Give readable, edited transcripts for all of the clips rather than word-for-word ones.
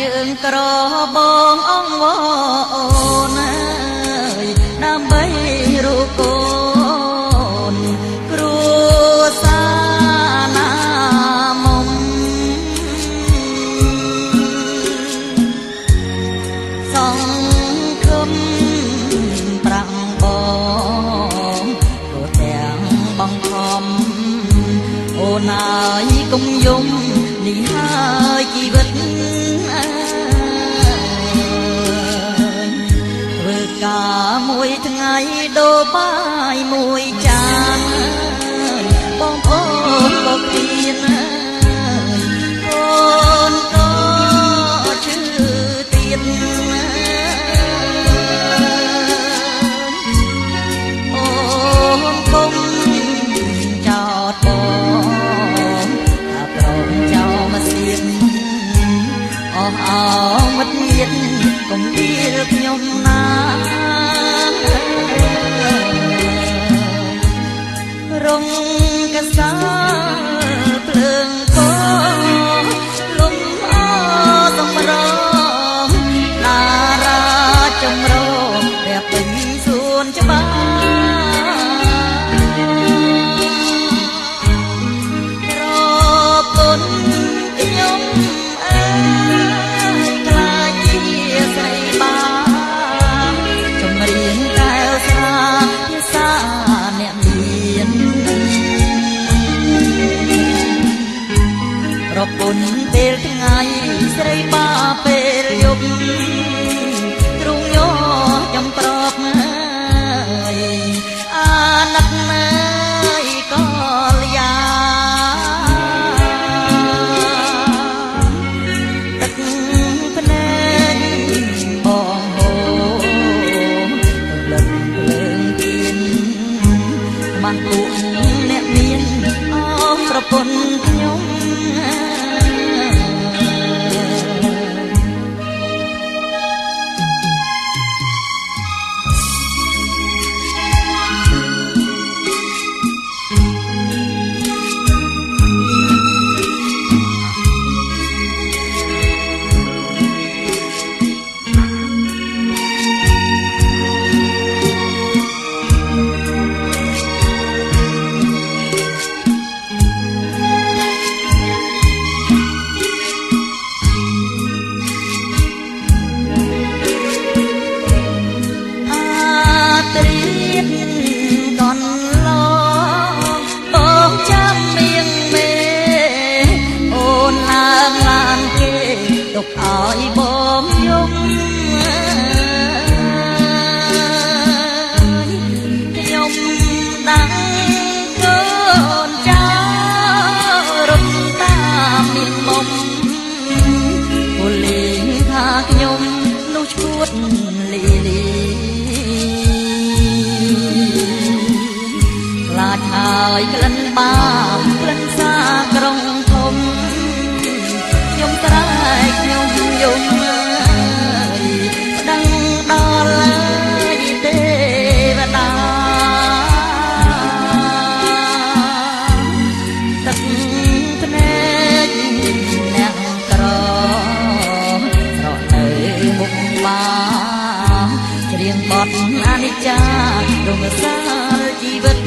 យើងក្របងអងវអូនអើយដើម្បីរូបកូនគ្រួសារណាមុំសង្ឃឹមប្រាំងបងព្រោះទាំងបងខំអូនអើយកុំយំនេះហើយជីវិតធ្វើការមួយថ្ងៃដូរបាយមួយចានបងប្អូនក៏ឃ្លានអូនក៏ឈឺទៀតអូនកុំចោតបងថាប្រងចោលមកសៀនអស់អងមិត្តញាតកុំដៀលខ្ញុំណារងកសាភ្លើងកលំអសម្រងតារាចម្រងព្រះពេញសួនច្បារគុណខ្ញុំអើយខ្លាចជាស្រីបាចម្រៀងកែវស្រាភាសាអ្នកមានប្រពន្ធពេលថ្ងៃស្រីបាពេលយប់ទ្រង់យោចំប្រកអាណិតណើយកលយាទឹកភ្នែកបងហូរលឹងភ្លើងទៀនបានពួកអ្នកមានអស់ប្រពន្ធខ្ញុំ ឲ្យបងយំខ្ញុំដឹងកូនចៅរំតាមមានមុំពូលេងថាខ្ញុំនោះឈួតលីលីខ្លាចហើយក្លិនបាបក្លិនសាក្រុងធំខ្ញុំត្រែកខ្ញុំយំដឹងដល់ទេវតាទឹកភ្នែកអ្នកក្រស្រកនៅមុខបាច្រៀងបទអនិច្ចារំសាលជីវិត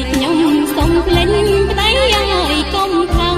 ខ្ញុំសុំភ្លេចប្តីឲ្យកុំថា